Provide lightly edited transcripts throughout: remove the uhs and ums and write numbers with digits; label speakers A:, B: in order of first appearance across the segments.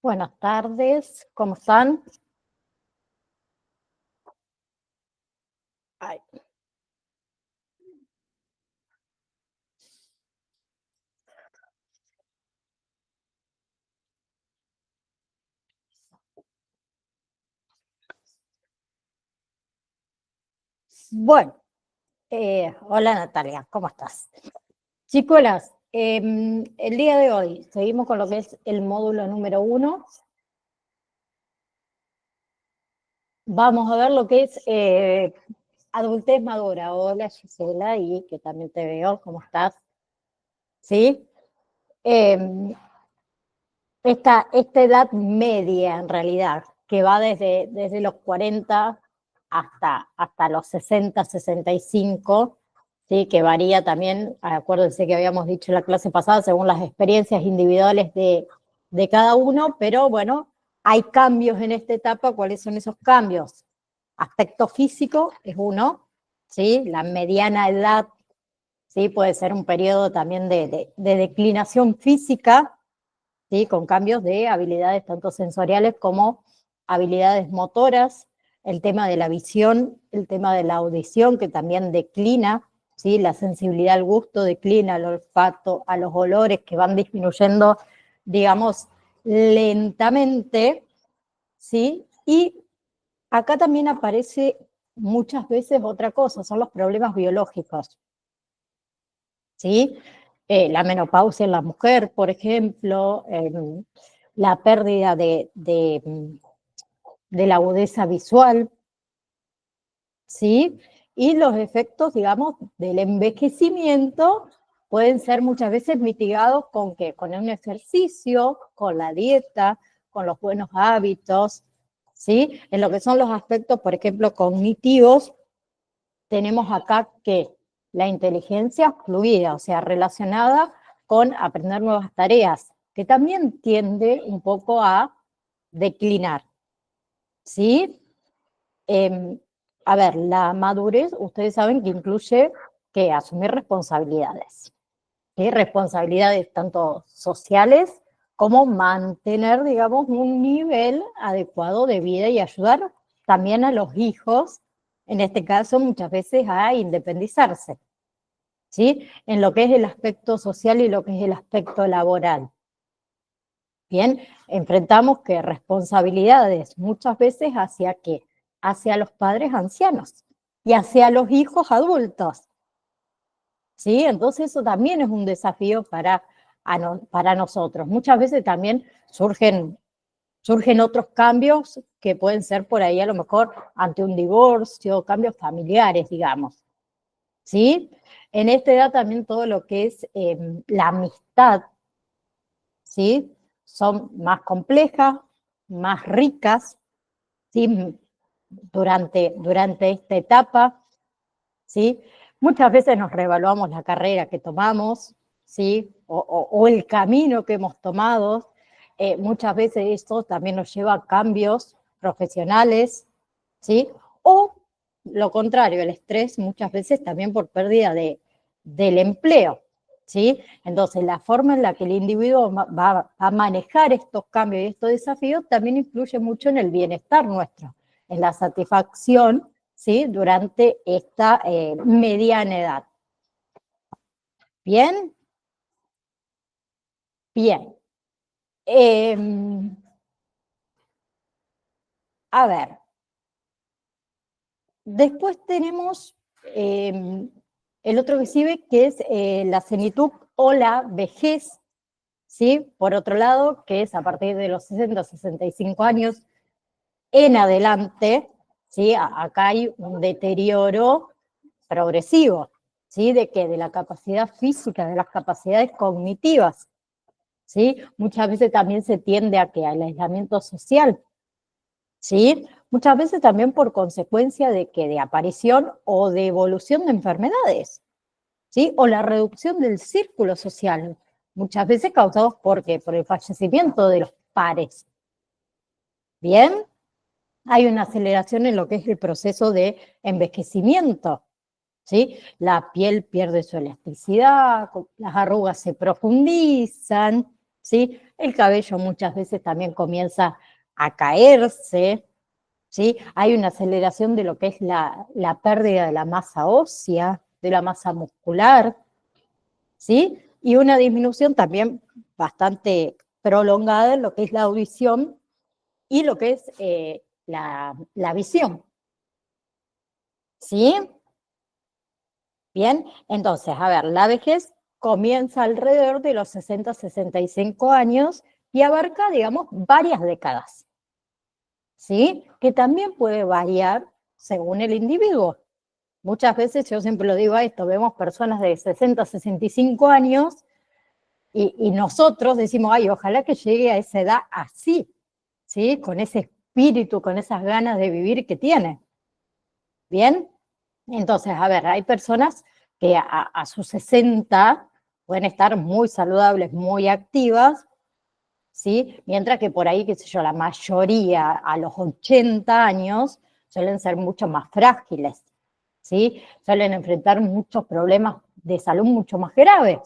A: Buenas tardes, ¿cómo están? Ay. Bueno, hola Natalia, ¿cómo estás? Chicuelas, el día de hoy seguimos con lo que es el módulo número 1. Vamos a ver lo que es adultez madura. Hola Gisela, y que también te veo, ¿cómo estás? ¿Sí? Eh, esta edad media, en realidad, que va desde los 40 hasta los 60, 65, ¿sí? Que varía también, acuérdense que habíamos dicho en la clase pasada, según las experiencias individuales de cada uno, pero bueno, hay cambios en esta etapa. ¿Cuáles son esos cambios? Aspecto físico es uno, ¿sí? La mediana edad, ¿sí? Puede ser un periodo también de declinación física, ¿sí? Con cambios de habilidades tanto sensoriales como habilidades motoras, el tema de la visión, el tema de la audición, que también declina, ¿sí? La sensibilidad al gusto declina, al olfato, a los olores, que van disminuyendo, digamos, lentamente, ¿sí? Y acá también aparece muchas veces otra cosa, son los problemas biológicos, ¿sí? La menopausia en la mujer, por ejemplo, la pérdida de la agudeza visual, ¿sí? Y los efectos, digamos, del envejecimiento pueden ser muchas veces mitigados ¿con qué? Con un ejercicio, con la dieta, con los buenos hábitos, ¿sí? En lo que son los aspectos, por ejemplo, cognitivos, tenemos acá que la inteligencia fluida, o sea, relacionada con aprender nuevas tareas, que también tiende un poco a declinar, ¿sí? Eh, a ver, la madurez, ustedes saben que incluye que asumir responsabilidades, ¿sí? Responsabilidades tanto sociales como mantener, digamos, un nivel adecuado de vida y ayudar también a los hijos, en este caso muchas veces a independizarse, ¿sí? En lo que es el aspecto social y lo que es el aspecto laboral. Bien, enfrentamos que responsabilidades muchas veces hacia qué, hacia los padres ancianos y hacia los hijos adultos, ¿sí? Entonces eso también es un desafío para nosotros. Muchas veces también surgen otros cambios que pueden ser por ahí a lo mejor ante un divorcio, cambios familiares, digamos, ¿sí? En esta edad también todo lo que es la amistad, ¿sí? Son más complejas, más ricas, ¿sí? Durante esta etapa, ¿sí? Muchas veces nos reevaluamos la carrera que tomamos, ¿sí? O el camino que hemos tomado. Muchas veces esto también nos lleva a cambios profesionales, ¿sí? O lo contrario, el estrés muchas veces también por pérdida del empleo, ¿sí? Entonces, la forma en la que el individuo va a manejar estos cambios y estos desafíos también influye mucho en el bienestar nuestro, en la satisfacción, ¿sí? Durante esta mediana edad. ¿Bien? Bien. Eh, a ver, después tenemos el otro que sigue, que es la senitud o la vejez, ¿sí? Por otro lado, que es a partir de los 60, 65 años en adelante, ¿sí? Acá hay un deterioro progresivo, ¿sí? ¿De qué? De la capacidad física, de las capacidades cognitivas, ¿sí? Muchas veces también se tiende a que al aislamiento social, ¿sí? Muchas veces también por consecuencia de que de aparición o de evolución de enfermedades, ¿sí? O la reducción del círculo social, muchas veces causados por qué, por el fallecimiento de los pares. Bien, hay una aceleración en lo que es el proceso de envejecimiento, ¿sí? La piel pierde su elasticidad, las arrugas se profundizan, ¿sí? El cabello muchas veces también comienza a caerse, ¿sí? Hay una aceleración de lo que es la pérdida de la masa ósea, de la masa muscular, ¿sí? Y una disminución también bastante prolongada en lo que es la audición y lo que es la visión, ¿sí? Bien, entonces, a ver, la vejez comienza alrededor de los 60, 65 años y abarca, digamos, varias décadas, ¿sí? Que también puede variar según el individuo. Muchas veces, yo siempre lo digo a esto, vemos personas de 60, 65 años y nosotros decimos, ay, ojalá que llegue a esa edad así, ¿sí? Con ese espíritu, con esas ganas de vivir que tiene. ¿Bien? Entonces, a ver, hay personas que a sus 60 pueden estar muy saludables, muy activas, ¿sí? Mientras que por ahí, qué sé yo, la mayoría a los 80 años suelen ser mucho más frágiles, ¿sí? Suelen enfrentar muchos problemas de salud mucho más graves,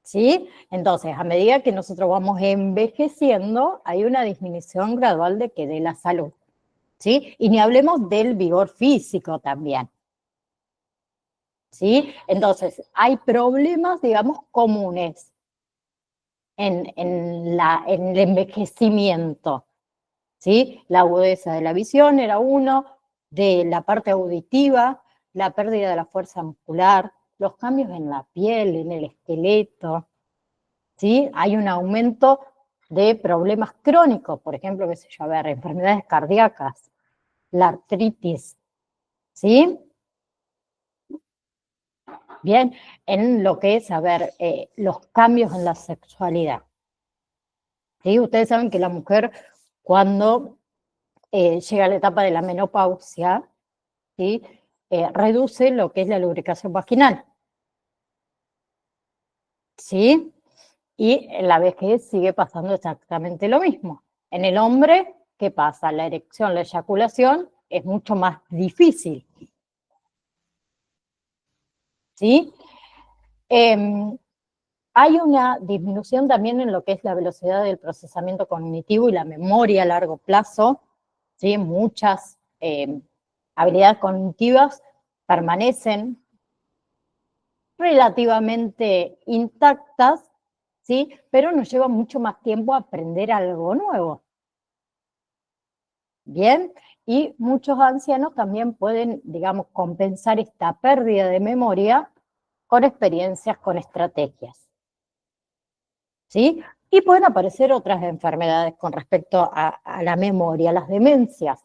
A: ¿sí? Entonces, a medida que nosotros vamos envejeciendo, hay una disminución gradual de la salud, ¿sí? Y ni hablemos del vigor físico también, ¿sí? Entonces, hay problemas, digamos, comunes en el envejecimiento, ¿sí? La agudeza de la visión era uno, de la parte auditiva, la pérdida de la fuerza muscular, los cambios en la piel, en el esqueleto, ¿sí? Hay un aumento de problemas crónicos, por ejemplo, qué sé yo, a ver, enfermedades cardíacas, la artritis, ¿sí? Bien, en lo que es, a ver, los cambios en la sexualidad, ¿sí? Ustedes saben que la mujer cuando llega a la etapa de la menopausia, ¿sí? Reduce lo que es la lubricación vaginal, ¿sí? Y en la vejez sigue pasando exactamente lo mismo. En el hombre, ¿qué pasa? La erección, la eyaculación es mucho más difícil, ¿sí? Eh, Hay una disminución también en lo que es la velocidad del procesamiento cognitivo y la memoria a largo plazo, ¿sí? Muchas habilidades cognitivas permanecen relativamente intactas, ¿sí? Pero nos lleva mucho más tiempo aprender algo nuevo. Bien, y muchos ancianos también pueden, digamos, compensar esta pérdida de memoria con experiencias, con estrategias, ¿sí? Y pueden aparecer otras enfermedades con respecto a la memoria, las demencias,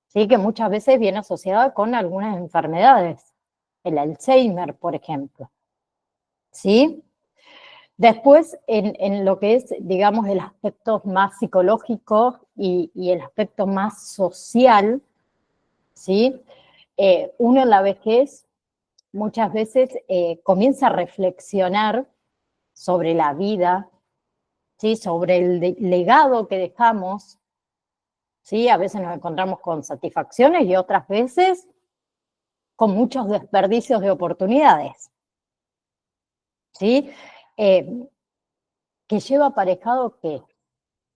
A: ¿sí? Que muchas veces viene asociada con algunas enfermedades, el Alzheimer, por ejemplo, ¿sí? Después, en lo que es, digamos, el aspecto más psicológico y el aspecto más social, ¿sí? Uno en la vejez muchas veces comienza a reflexionar sobre la vida, ¿sí? Sobre el legado que dejamos, ¿sí? A veces nos encontramos con satisfacciones y otras veces con muchos desperdicios de oportunidades, ¿sí? Eh, que lleva aparejado que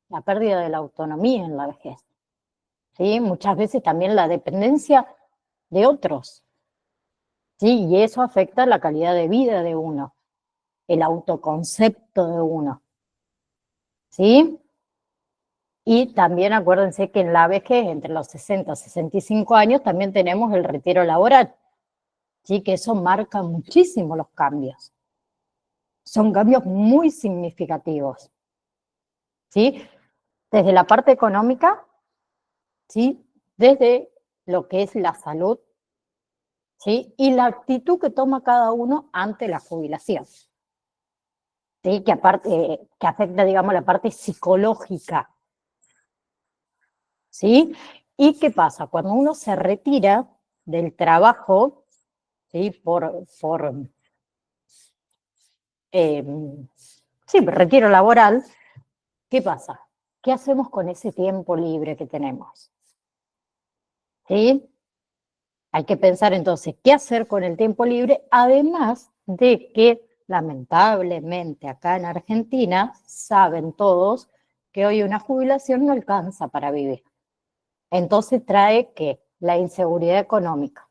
A: la pérdida de la autonomía en la vejez, ¿sí? Muchas veces también la dependencia de otros, ¿sí? Y eso afecta la calidad de vida de uno, el autoconcepto de uno, ¿sí? Y también acuérdense que en la vejez, entre los 60 y 65 años, también tenemos el retiro laboral, ¿sí? Que eso marca muchísimo los cambios. Son cambios muy significativos, ¿sí? Desde la parte económica, ¿sí? Desde lo que es la salud, ¿sí? Y la actitud que toma cada uno ante la jubilación, ¿sí? Que aparte, que afecta, digamos, la parte psicológica, ¿sí? ¿Y qué pasa? Cuando uno se retira del trabajo, ¿sí? Eh, sí, retiro laboral, ¿qué pasa? ¿Qué hacemos con ese tiempo libre que tenemos? ¿Sí? Hay que pensar entonces qué hacer con el tiempo libre, además de que lamentablemente acá en Argentina saben todos que hoy una jubilación no alcanza para vivir. Entonces trae ¿qué? La inseguridad económica,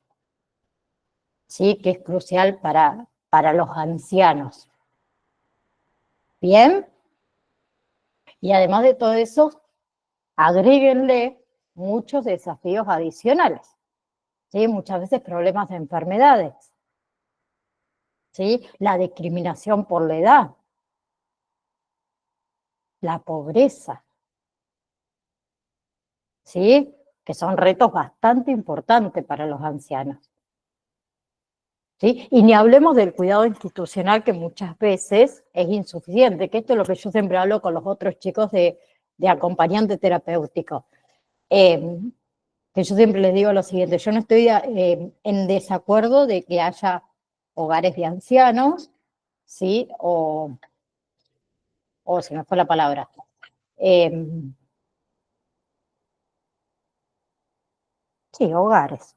A: ¿sí? Que es crucial para los ancianos. Bien, y además de todo eso, agréguenle muchos desafíos adicionales, ¿sí? Muchas veces problemas de enfermedades, ¿sí? La discriminación por la edad, la pobreza, ¿sí? Que son retos bastante importantes para los ancianos, ¿sí? Y ni hablemos del cuidado institucional que muchas veces es insuficiente, que esto es lo que yo siempre hablo con los otros chicos de acompañante terapéutico. Que yo siempre les digo lo siguiente, yo no estoy en desacuerdo de que haya hogares de ancianos, ¿sí? O se me fue la palabra. Sí, hogares.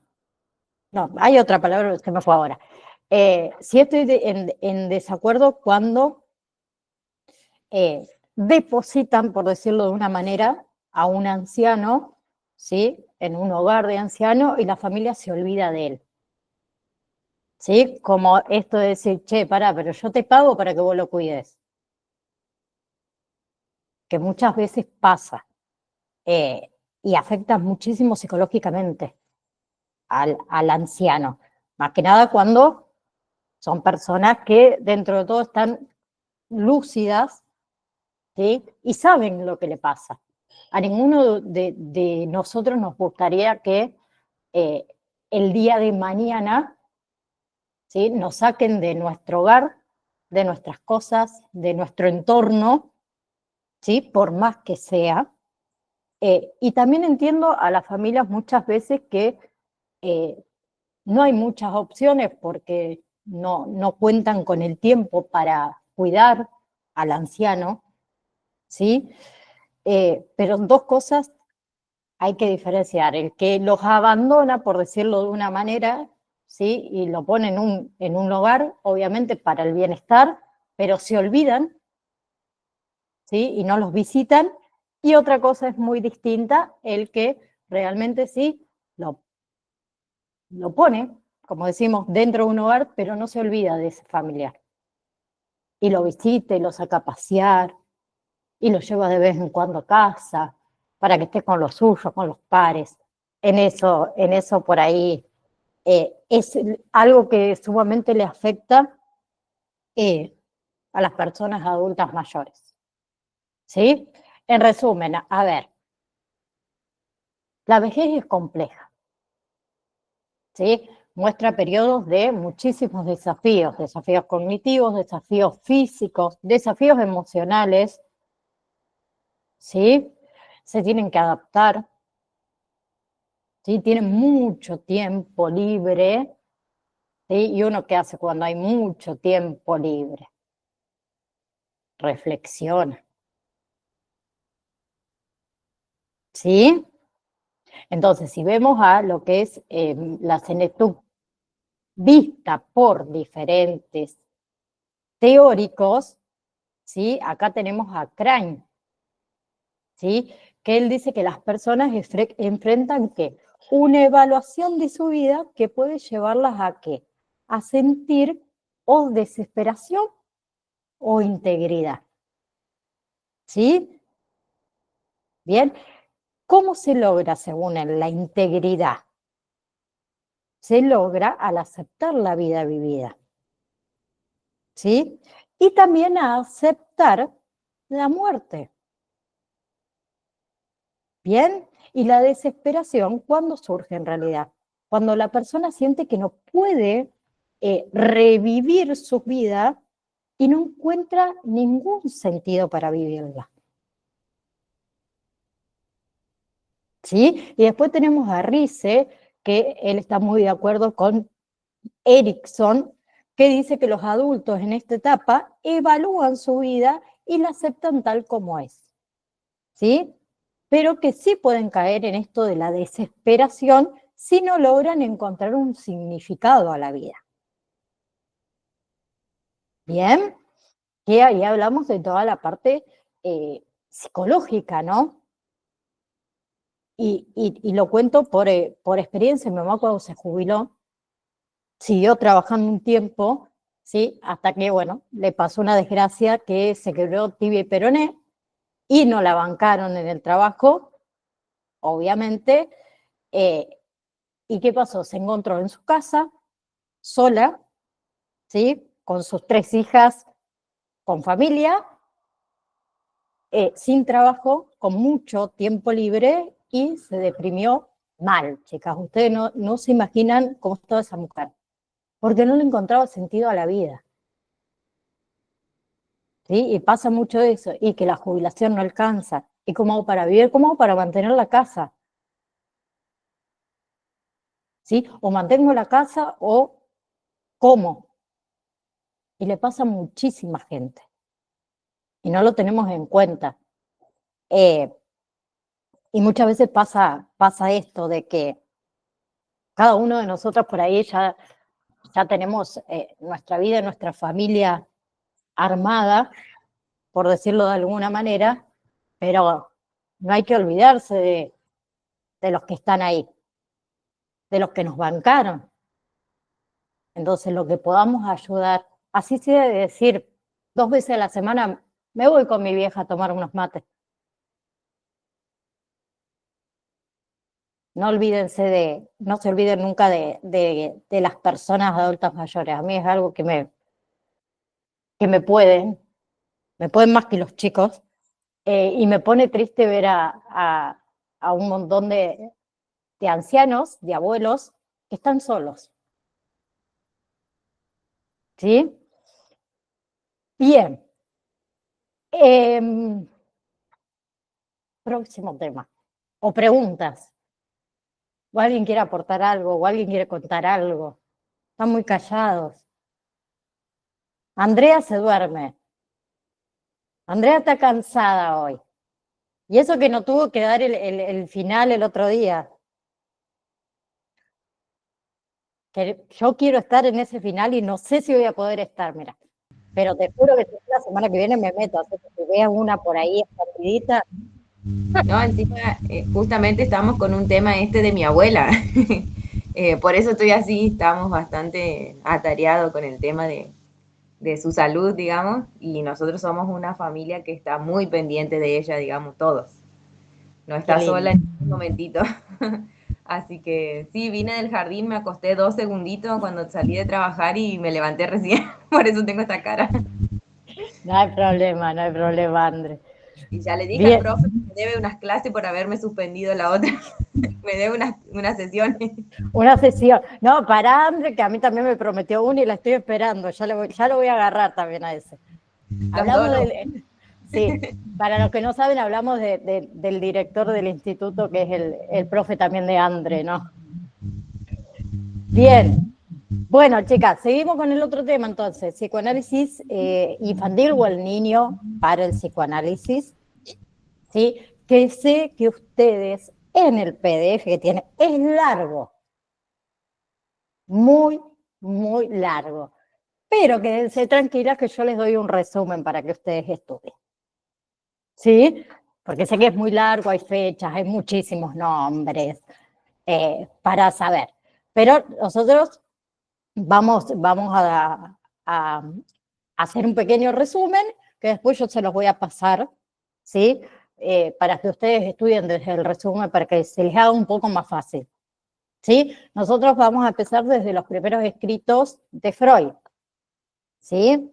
A: No, hay otra palabra que se me fue ahora. Sí estoy en desacuerdo cuando depositan, por decirlo de una manera, a un anciano, ¿sí? En un hogar de ancianos y la familia se olvida de él. ¿Sí? Como esto de decir, che, pará, pero yo te pago para que vos lo cuides. Que muchas veces pasa eh, y afecta muchísimo psicológicamente al anciano. Más que nada cuando son personas que dentro de todo están lúcidas, ¿sí? Y saben lo que le pasa. A ninguno de nosotros nos gustaría que eh, el día de mañana, ¿sí? Nos saquen de nuestro hogar, de nuestras cosas, de nuestro entorno, ¿sí? Por más que sea. Y también entiendo a las familias muchas veces que eh, no hay muchas opciones porque no cuentan con el tiempo para cuidar al anciano, ¿sí? Pero dos cosas hay que diferenciar. El que los abandona, por decirlo de una manera, ¿sí? Y lo pone en un lugar, obviamente para el bienestar, pero se olvidan, ¿sí? Y no los visitan. Y otra cosa es muy distinta, el que realmente sí lo pone, como decimos, dentro de un hogar, pero no se olvida de ese familiar. Y lo visita, y lo saca a pasear, y lo lleva de vez en cuando a casa, para que esté con los suyos, con los pares. En eso por ahí es algo que sumamente le afecta eh, a las personas adultas mayores. ¿Sí? En resumen, a ver, la vejez es compleja, ¿sí? Muestra periodos de muchísimos desafíos, desafíos cognitivos, desafíos físicos, desafíos emocionales, ¿sí? Se tienen que adaptar, ¿sí? Tienen mucho tiempo libre, ¿sí? ¿Y uno qué hace cuando hay mucho tiempo libre? Reflexiona, ¿sí? Entonces, si vemos a lo que es la senectud vista por diferentes teóricos, ¿sí? Acá tenemos a Crane, ¿sí? Que él dice que las personas enfrentan ¿qué? Una evaluación de su vida que puede llevarlas a ¿qué? A sentir o desesperación o integridad, ¿sí? Bien, ¿cómo se logra según él la integridad? Se logra al aceptar la vida vivida, ¿sí? Y también a aceptar la muerte, ¿bien? Y la desesperación, ¿cuándo surge en realidad? Cuando la persona siente que no puede revivir su vida y no encuentra ningún sentido para vivirla, ¿sí? Y después tenemos a Rice, que él está muy de acuerdo con Erickson, que dice que los adultos en esta etapa evalúan su vida y la aceptan tal como es, ¿sí? Pero que sí pueden caer en esto de la desesperación si no logran encontrar un significado a la vida. Bien, que ahí hablamos de toda la parte psicológica, ¿no? Y lo cuento por experiencia. Mi mamá cuando se jubiló, siguió trabajando un tiempo, ¿sí? Hasta que, bueno, le pasó una desgracia que se quebró tibia y peroné y no la bancaron en el trabajo, obviamente. ¿Y qué pasó? Se encontró en su casa, sola, ¿sí? Con sus 3 hijas, con familia, sin trabajo, con mucho tiempo libre y se deprimió mal, chicas. Ustedes no se imaginan cómo estaba esa mujer, porque no le encontraba sentido a la vida. ¿Sí? Y pasa mucho eso, y que la jubilación no alcanza. ¿Y cómo hago para vivir? ¿Cómo hago para mantener la casa? ¿Sí? O mantengo la casa o ¿cómo? Y le pasa a muchísima gente. Y no lo tenemos en cuenta. Eh, y muchas veces pasa esto de que cada uno de nosotros por ahí ya tenemos nuestra vida, nuestra familia armada, por decirlo de alguna manera, pero no hay que olvidarse de los que están ahí, de los que nos bancaron. Entonces, lo que podamos ayudar, así sea de decir 2 veces a la semana, me voy con mi vieja a tomar unos mates. No se olviden nunca de las personas adultas mayores. A mí es algo que me pueden más que los chicos, y me pone triste ver a un montón de ancianos, de abuelos, que están solos, ¿sí? Bien, próximo tema, o preguntas, o alguien quiere aportar algo, o alguien quiere contar algo. Están muy callados. Andrea se duerme. Andrea está cansada hoy. Y eso que no tuvo que dar el final el otro día. Que yo quiero estar en ese final y no sé si voy a poder estar, mira. Pero te juro que si es la semana que viene me meto, así que si veas una por ahí escondidita.
B: No, encima, justamente estamos con un tema este de mi abuela. Por eso estoy así, estamos bastante atareados con el tema de su salud, digamos, y nosotros somos una familia que está muy pendiente de ella, digamos, todos. No
A: Qué
B: está sola
A: lindo.
B: en un momentito. Así que sí, vine del jardín, me acosté 2 segunditos cuando salí de trabajar y me levanté recién. Por eso tengo esta cara.
A: No hay problema, André.
B: Y ya le dije al
A: Bien,
B: profe que me debe unas clases por haberme suspendido la otra. Me debe unas sesiones.
A: una sesión. No, para André, que a mí también me prometió una y la estoy esperando. Ya lo voy a agarrar también a ese.
B: Los dos
A: Hablamos
B: nos...
A: sí, para los que no saben, hablamos del director del instituto, que es el profe también de André, ¿no? Bien. Bueno, chicas, seguimos con el otro tema entonces, psicoanálisis infantil o el niño para el psicoanálisis, ¿sí? Que sé que ustedes en el PDF que tienen, es largo, muy, muy largo, pero quédense tranquilas que yo les doy un resumen para que ustedes estudien, ¿sí? Porque sé que es muy largo, hay fechas, hay muchísimos nombres para saber, pero nosotros vamos a hacer un pequeño resumen que después yo se los voy a pasar, ¿sí? Para que ustedes estudien desde el resumen, para que se les haga un poco más fácil, ¿sí? Nosotros vamos a empezar desde los primeros escritos de Freud, ¿sí?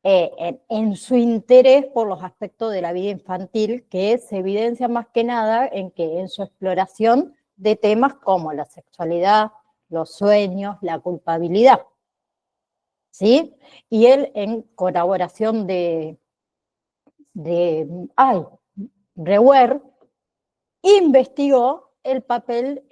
A: En su interés por los aspectos de la vida infantil, que se evidencia más que nada en que en su exploración de temas como la sexualidad, los sueños, la culpabilidad, ¿sí? Y él, en colaboración de Reuer, investigó el papel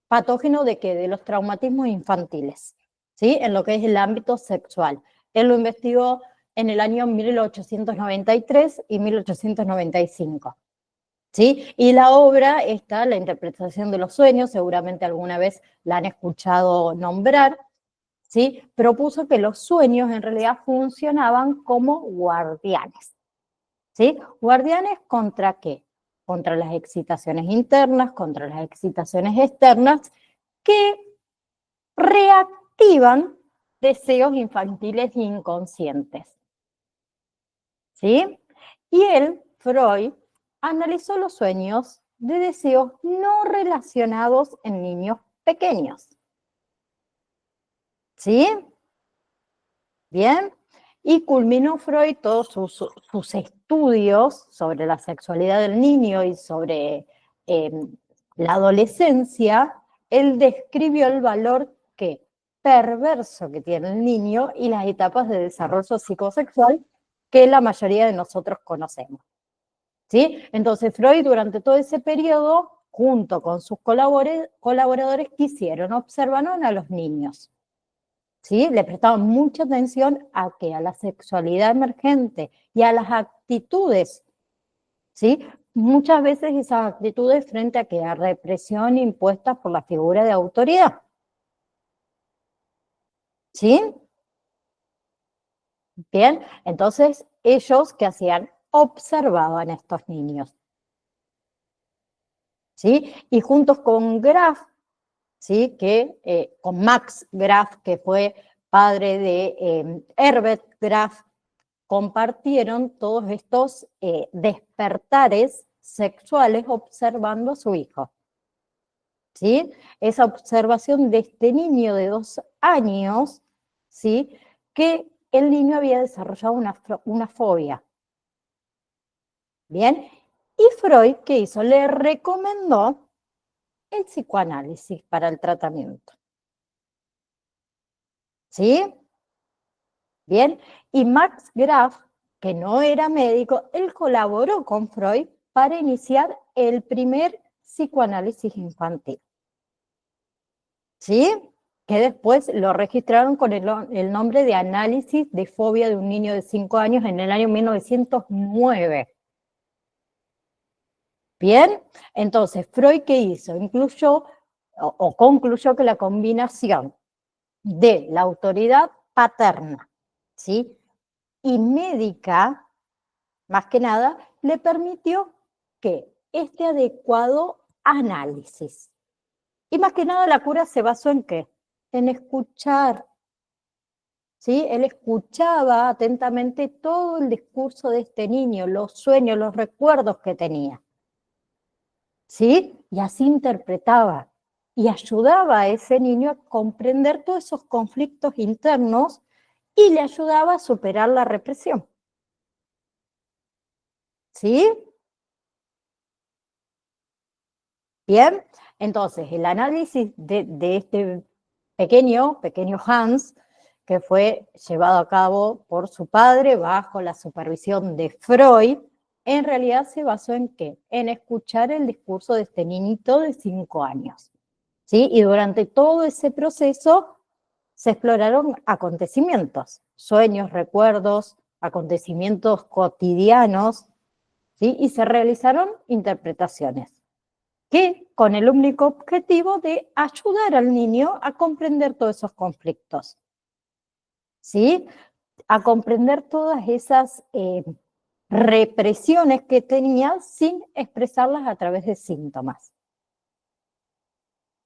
A: patógeno de los traumatismos infantiles, ¿sí? En lo que es el ámbito sexual. Él lo investigó en el año 1893 y 1895. ¿Sí? Y la obra está, la interpretación de los sueños, seguramente alguna vez la han escuchado nombrar, ¿sí? Propuso que los sueños en realidad funcionaban como guardianes, ¿sí? ¿Guardianes contra qué? Contra las excitaciones internas, contra las excitaciones externas, que reactivan deseos infantiles inconscientes, ¿sí? Y él, Freud, analizó los sueños de deseos no relacionados en niños pequeños, ¿sí? Bien, y culminó Freud todos sus estudios sobre la sexualidad del niño y sobre la adolescencia. Él describió el valor perverso que tiene el niño y las etapas de desarrollo psicosexual que la mayoría de nosotros conocemos, ¿sí? Entonces Freud durante todo ese periodo, junto con sus colaboradores, observaron a los niños, ¿sí? Le prestaban mucha atención a la sexualidad emergente y a las actitudes, ¿sí? Muchas veces esas actitudes frente a represión impuesta por la figura de autoridad, ¿sí? Bien, entonces ellos, ¿qué hacían? Observaban a estos niños, ¿sí? Y juntos con Graf, ¿sí? Con Max Graf, que fue padre de Herbert Graf, compartieron todos estos despertares sexuales observando a su hijo, ¿sí? Esa observación de este niño de 2 años, ¿sí? Que el niño había desarrollado una fobia, ¿bien? Y Freud, ¿qué hizo? Le recomendó el psicoanálisis para el tratamiento, ¿sí? Bien, y Max Graf, que no era médico, él colaboró con Freud para iniciar el primer psicoanálisis infantil, ¿sí? Que después lo registraron con el nombre de análisis de fobia de un niño de 5 años en el año 1909. Bien, entonces Freud, ¿qué hizo? Incluyó o concluyó que la combinación de la autoridad paterna, ¿sí? Y médica, más que nada, le permitió que este adecuado análisis. Y más que nada la cura se basó en ¿qué? En escuchar, ¿sí? Él escuchaba atentamente todo el discurso de este niño, los sueños, los recuerdos que tenía, ¿sí? Y así interpretaba y ayudaba a ese niño a comprender todos esos conflictos internos y le ayudaba a superar la represión, ¿sí? Bien, entonces el análisis de este pequeño Hans, que fue llevado a cabo por su padre bajo la supervisión de Freud, en realidad se basó en ¿qué? En escuchar el discurso de este niñito de 5 años, ¿sí? Y durante todo ese proceso se exploraron acontecimientos, sueños, recuerdos, acontecimientos cotidianos, ¿sí? Y se realizaron interpretaciones que con el único objetivo de ayudar al niño a comprender todos esos conflictos, ¿sí? A comprender todas esas represiones que tenía sin expresarlas a través de síntomas,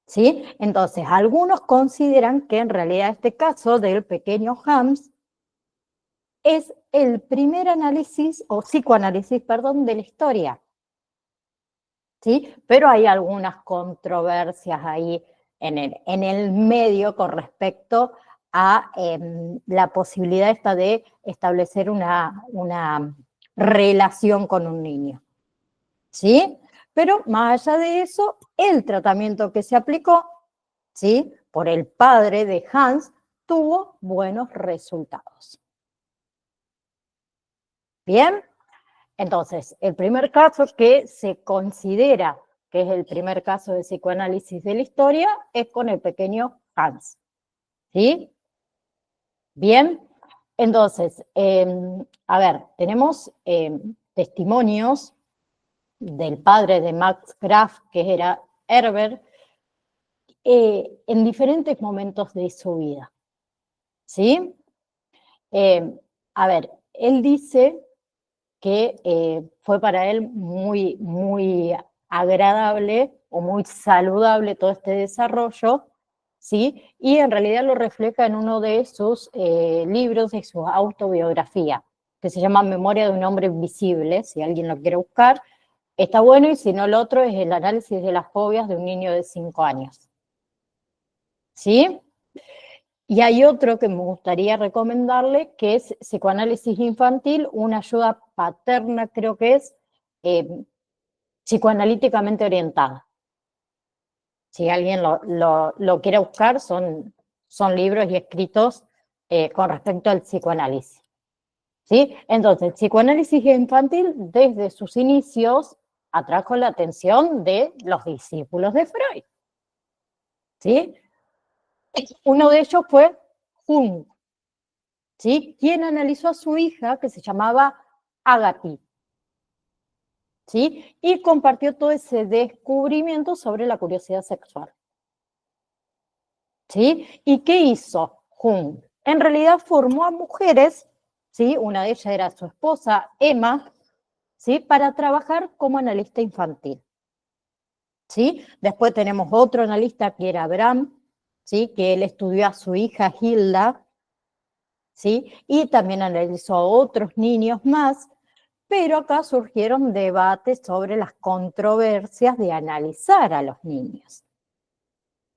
A: ¿sí? Entonces, algunos consideran que en realidad este caso del pequeño Hans es el primer análisis o psicoanálisis, perdón, de la historia, ¿sí? Pero hay algunas controversias ahí en el medio con respecto a la posibilidad esta de establecer una relación con un niño, ¿sí? Pero más allá de eso, el tratamiento que se aplicó, ¿sí? Por el padre de Hans, tuvo buenos resultados. ¿Bien? Entonces, el primer caso que se considera que es el primer caso de psicoanálisis de la historia es con el pequeño Hans, ¿sí? Bien, entonces, a ver, tenemos testimonios del padre de Max Graf, que era Herbert, en diferentes momentos de su vida, ¿sí? A ver, él dice que fue para él muy, muy agradable o muy saludable todo este desarrollo, ¿sí? Y en realidad lo refleja en uno de sus libros, de su autobiografía, que se llama Memoria de un hombre invisible, si alguien lo quiere buscar. Está bueno, y si no, el otro es el análisis de las fobias de un niño de 5 años. ¿Sí? Y hay otro que me gustaría recomendarle, que es Psicoanálisis Infantil, una ayuda paterna, creo que es, eh, psicoanalíticamente orientada. Si alguien lo quiere buscar, son libros y escritos con respecto al psicoanálisis. ¿Sí? Entonces, psicoanálisis infantil, desde sus inicios, atrajo la atención de los discípulos de Freud. ¿Sí? Uno de ellos fue Jung, ¿sí? Quien analizó a su hija, que se llamaba Agapi, ¿sí? Y compartió todo ese descubrimiento sobre la curiosidad sexual. ¿Sí? ¿Y qué hizo Jung? En realidad formó a mujeres, ¿sí? Una de ellas era su esposa, Emma, ¿sí? Para trabajar como analista infantil. ¿Sí? Después tenemos otro analista que era Abraham, ¿sí? Que él estudió a su hija Hilda, ¿sí? Y también analizó a otros niños más, pero acá surgieron debates sobre las controversias de analizar a los niños.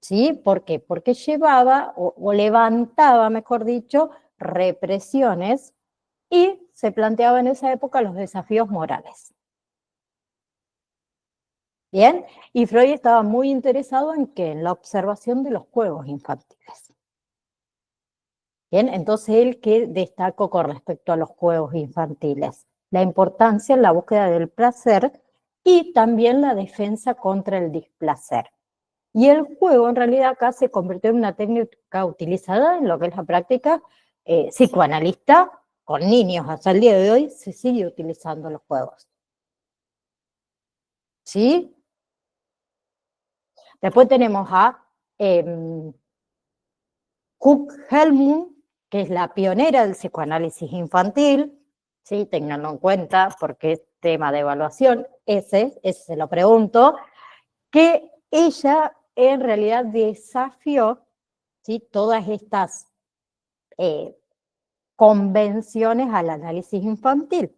A: ¿Sí? ¿Por qué? Porque llevaba o levantaba, mejor dicho, represiones, y se planteaba en esa época los desafíos morales. Bien, y Freud estaba muy interesado en qué, en la observación de los juegos infantiles. Bien, entonces él que destacó con respecto a los juegos infantiles, la importancia en la búsqueda del placer y también la defensa contra el displacer. Y el juego en realidad acá se convirtió en una técnica utilizada en lo que es la práctica psicoanalista con niños. Hasta el día de hoy se sigue utilizando los juegos. ¿Sí? Después tenemos a Huck Helmut, que es la pionera del psicoanálisis infantil, ¿sí? Ténganlo en cuenta porque es tema de evaluación, ese se lo pregunto, que ella en realidad desafió, ¿sí? Todas estas convenciones al análisis infantil.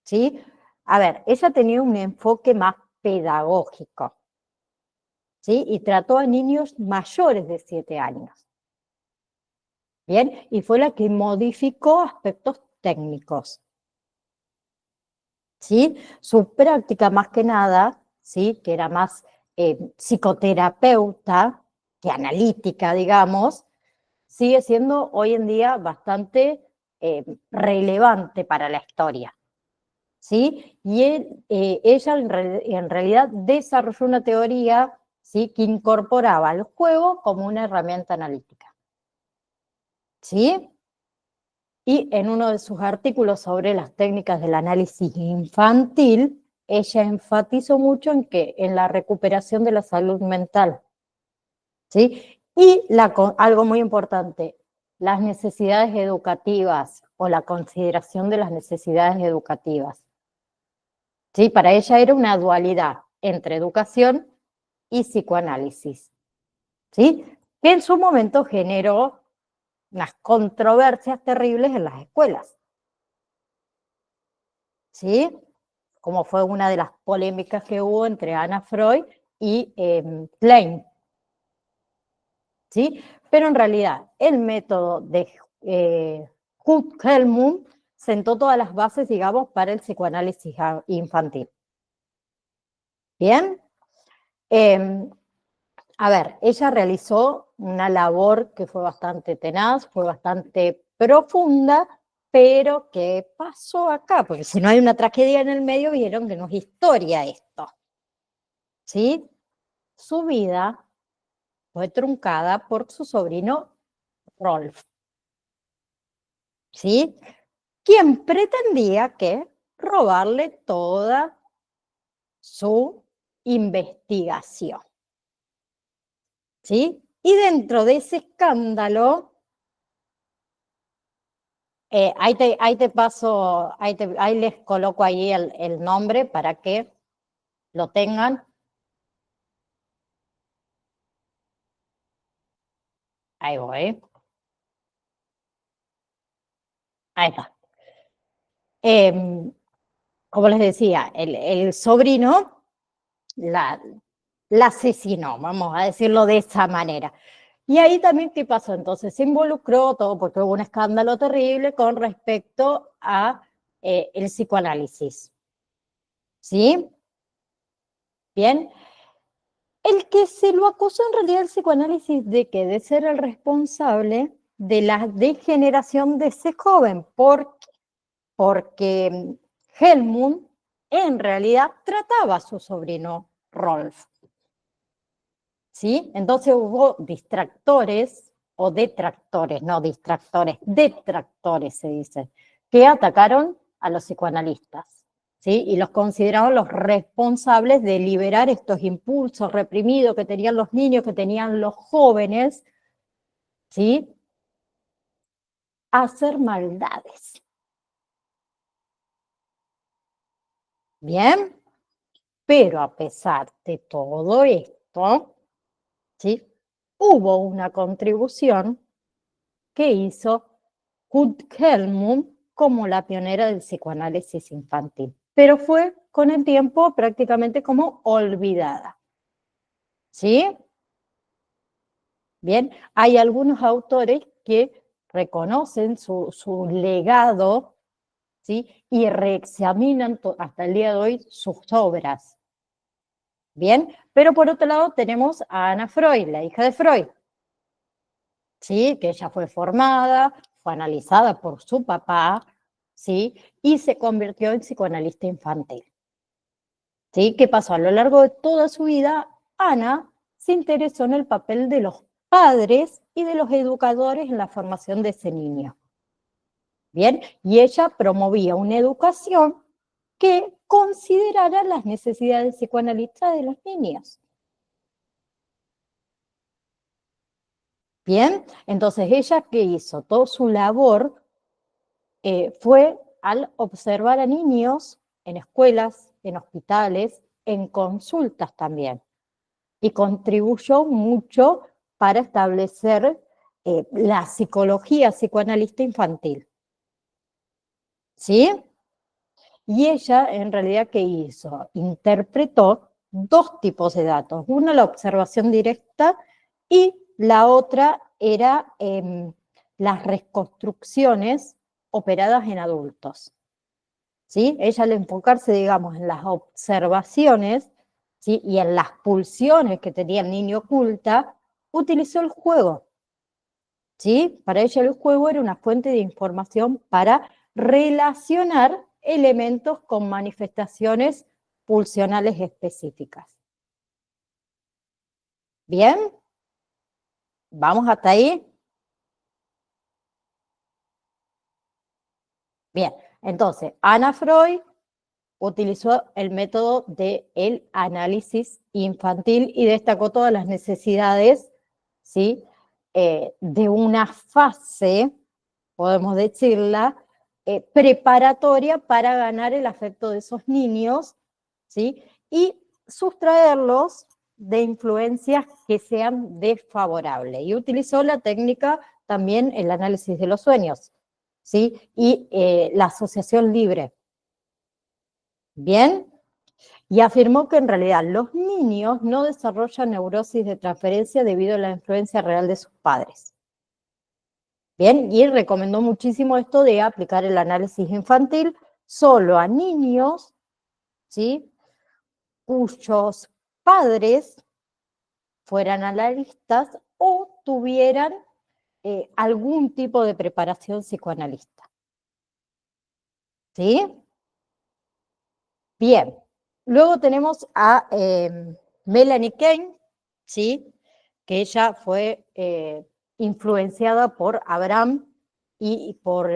A: ¿Sí? A ver, ella tenía un enfoque más pedagógico, ¿sí? Y trató a niños mayores de 7 años. Bien, y fue la que modificó aspectos técnicos. ¿Sí? Su práctica más que nada, ¿sí? Que era más psicoterapeuta que analítica, digamos, sigue siendo hoy en día bastante relevante para la historia. ¿Sí? Y ella en realidad desarrolló una teoría, ¿sí? Que incorporaba el juego como una herramienta analítica. ¿Sí? Y en uno de sus artículos sobre las técnicas del análisis infantil, ella enfatizó mucho en la recuperación de la salud mental. ¿Sí? Y algo muy importante, las necesidades educativas o la consideración de las necesidades educativas. ¿Sí? Para ella era una dualidad entre educación y psicoanálisis, ¿sí? Que en su momento generó unas controversias terribles en las escuelas, ¿sí? Como fue una de las polémicas que hubo entre Anna Freud y Klein, ¿sí? Pero en realidad el método de Kurt Helmut sentó todas las bases, digamos, para el psicoanálisis infantil. ¿Bien? A ver, ella realizó una labor que fue bastante tenaz, fue bastante profunda, pero ¿qué pasó acá? Porque si no hay una tragedia en el medio, vieron que no es historia esto, ¿sí? Su vida fue truncada por su sobrino Rolf, ¿sí? Quien pretendía que robarle toda su investigación, ¿sí? Y dentro de ese escándalo ahí te paso, ahí les coloco ahí el nombre para que lo tengan. Ahí voy. Ahí está. Como les decía, el sobrino la asesinó, vamos a decirlo de esa manera. Y ahí también, ¿qué pasó? Entonces se involucró todo porque hubo un escándalo terrible con respecto a el psicoanálisis. ¿Sí? Bien. El que se lo acusó en realidad el psicoanálisis de que de ser el responsable de la degeneración de ese joven, porque Helmut en realidad trataba a su sobrino Rolf. ¿Sí? Entonces hubo distractores o detractores, no distractores, detractores se dice, que atacaron a los psicoanalistas, ¿sí? Y los consideraron los responsables de liberar estos impulsos reprimidos que tenían los niños, que tenían los jóvenes, ¿sí? A hacer maldades. Bien, pero a pesar de todo esto, ¿sí? Hubo una contribución que hizo Kurt Helmut como la pionera del psicoanálisis infantil, pero fue con el tiempo prácticamente como olvidada. ¿Sí? Bien, hay algunos autores que reconocen su legado, ¿sí? Y reexaminan hasta el día de hoy sus obras. Bien, pero por otro lado tenemos a Ana Freud, la hija de Freud, ¿sí? Que ella fue formada, fue analizada por su papá, ¿sí? Y se convirtió en psicoanalista infantil. ¿Sí? ¿Qué pasó? A lo largo de toda su vida, Ana se interesó en el papel de los padres y de los educadores en la formación de ese niño. Bien, y ella promovía una educación que considerara las necesidades psicoanalistas de los niños. Bien, entonces ella, ¿qué hizo? Toda su labor fue al observar a niños en escuelas, en hospitales, en consultas también. Y contribuyó mucho para establecer la psicología psicoanalista infantil. ¿Sí? Y ella, en realidad, ¿qué hizo? Interpretó dos tipos de datos. Una, la observación directa, y la otra era las reconstrucciones operadas en adultos. ¿Sí? Ella, al enfocarse, digamos, en las observaciones, ¿sí? Y en las pulsiones que tenía el niño oculta, utilizó el juego. ¿Sí? Para ella el juego era una fuente de información para relacionar elementos con manifestaciones pulsionales específicas. ¿Bien? ¿Vamos hasta ahí? Bien, entonces, Ana Freud utilizó el método del análisis infantil y destacó todas las necesidades, ¿sí? De una fase, podemos decirla, preparatoria para ganar el afecto de esos niños, ¿sí? Y sustraerlos de influencias que sean desfavorables. Y utilizó la técnica también el análisis de los sueños, ¿sí? Y la asociación libre. Bien, y afirmó que en realidad los niños no desarrollan neurosis de transferencia debido a la influencia real de sus padres. Bien, y recomendó muchísimo esto de aplicar el análisis infantil solo a niños, ¿sí? Cuyos padres fueran analistas o tuvieran algún tipo de preparación psicoanalista. ¿Sí? Bien. Luego tenemos a Melanie Klein, ¿sí? Que ella fue influenciada por Abraham y por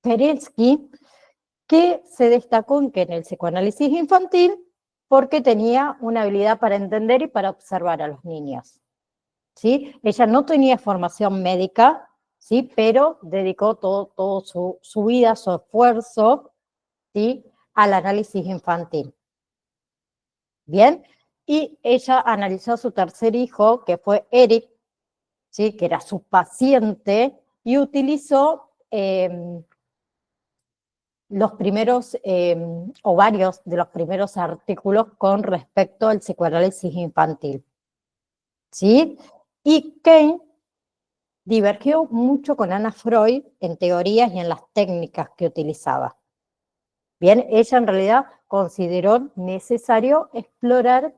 A: Perelsky, que se destacó en el psicoanálisis infantil porque tenía una habilidad para entender y para observar a los niños. ¿Sí? Ella no tenía formación médica, ¿sí? Pero dedicó todo su vida, su esfuerzo, ¿sí? Al análisis infantil. Bien, y ella analizó a su tercer hijo, que fue Eric, ¿sí? Que era su paciente, y utilizó los primeros o varios de los primeros artículos con respecto al psicoanálisis infantil, ¿sí? Y Kane divergió mucho con Anna Freud en teorías y en las técnicas que utilizaba. Bien, ella en realidad consideró necesario explorar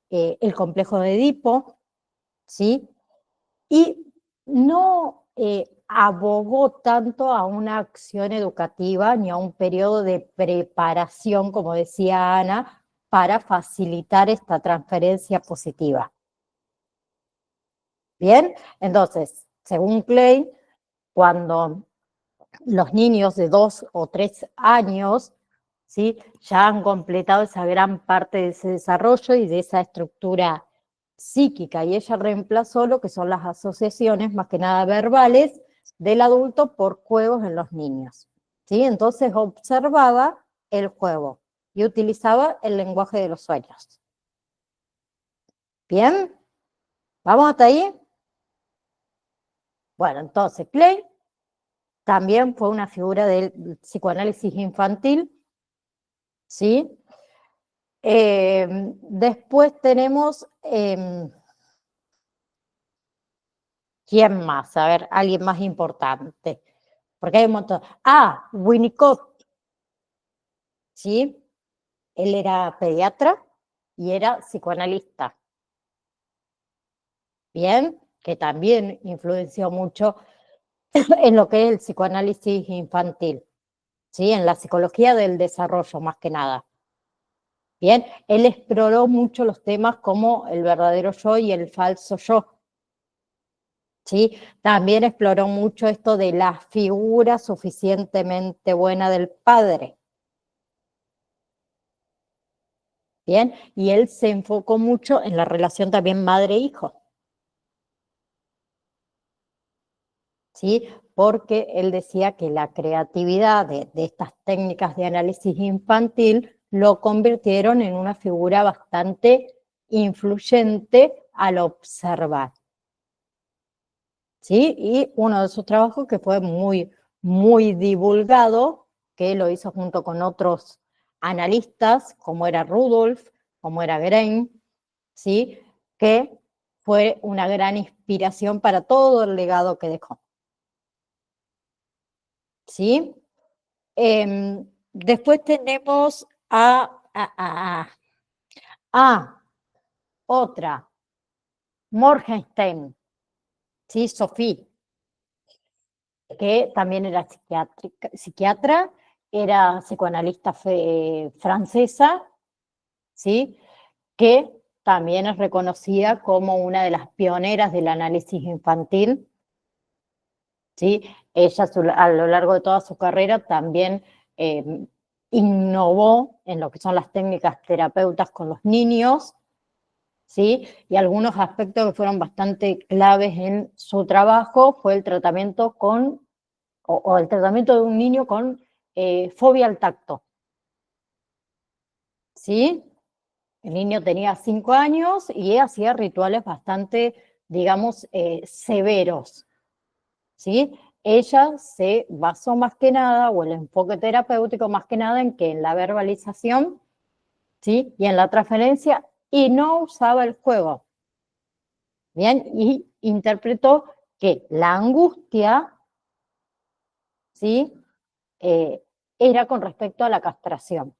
A: el complejo de Edipo, ¿sí? Y no abogó tanto a una acción educativa ni a un periodo de preparación, como decía Ana, para facilitar esta transferencia positiva. Bien, entonces, según Klein, cuando los niños de 2 o 3 años, ¿sí? Ya han completado esa gran parte de ese desarrollo y de esa estructura psíquica, y ella reemplazó lo que son las asociaciones, más que nada verbales, del adulto por juegos en los niños, ¿sí? Entonces observaba el juego y utilizaba el lenguaje de los sueños. ¿Bien? ¿Vamos hasta ahí? Bueno, entonces Klein también fue una figura del psicoanálisis infantil, ¿sí? Después tenemos, ¿quién más? A ver, alguien más importante, porque hay un montón. Ah, Winnicott, ¿sí? Él era pediatra y era psicoanalista, ¿bien? Que también influenció mucho en lo que es el psicoanálisis infantil, ¿sí? En la psicología del desarrollo, más que nada. Bien, él exploró mucho los temas como el verdadero yo y el falso yo, ¿sí? También exploró mucho esto de la figura suficientemente buena del padre. Bien, y él se enfocó mucho en la relación también madre-hijo, ¿sí? Porque él decía que la creatividad de estas técnicas de análisis infantil lo convirtieron en una figura bastante influyente al observar, ¿sí? Y uno de sus trabajos que fue muy divulgado, que lo hizo junto con otros analistas, como era Rudolf, como era Grein, ¿sí? Que fue una gran inspiración para todo el legado que dejó, ¿sí? Después tenemos a otra, Morgenstern, ¿sí? Sophie, que también era psiquiatra, era psicoanalista francesa, ¿sí? Que también es reconocida como una de las pioneras del análisis infantil, ¿sí? Ella a lo largo de toda su carrera también eh, innovó en lo que son las técnicas terapeutas con los niños, ¿sí? Y algunos aspectos que fueron bastante claves en su trabajo fue el tratamiento o el tratamiento de un niño con fobia al tacto, ¿sí? El niño tenía 5 años y hacía rituales bastante, digamos, severos, ¿sí? Ella se basó más que nada, o el enfoque terapéutico más que nada, en que en la verbalización, ¿sí? Y en la transferencia, y no usaba el juego, ¿bien? Y interpretó que la angustia, ¿sí? Era con respecto a la castración,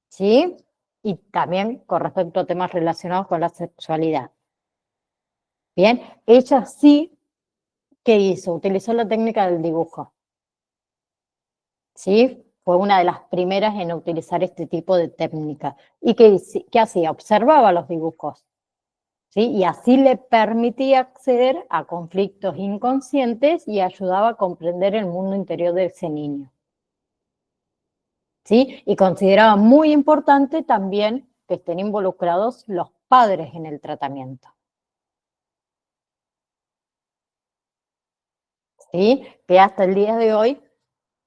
A: ¿sí? Y también con respecto a temas relacionados con la sexualidad. Bien, ella sí, ¿qué hizo? Utilizó la técnica del dibujo, ¿sí? Fue una de las primeras en utilizar este tipo de técnica. ¿Y qué hacía? Observaba los dibujos, ¿sí? Y así le permitía acceder a conflictos inconscientes y ayudaba a comprender el mundo interior de ese niño, ¿sí? Y consideraba muy importante también que estén involucrados los padres en el tratamiento. ¿sí? Que hasta el día de hoy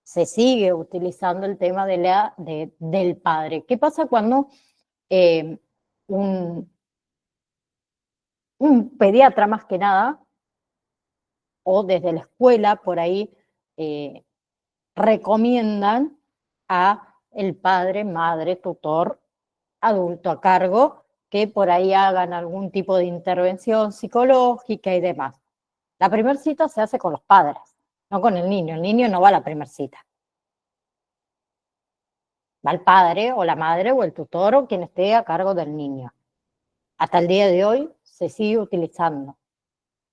A: se sigue utilizando el tema del padre. ¿Qué pasa cuando eh, un, un pediatra más que nada, o desde la escuela por ahí, eh, recomiendan a el padre, madre, tutor, adulto a cargo, que por ahí hagan algún tipo de intervención psicológica y demás? La primera cita se hace con los padres, no con el niño no va a la primera cita. Va el padre o la madre o el tutor o quien esté a cargo del niño. Hasta el día de hoy se sigue utilizando,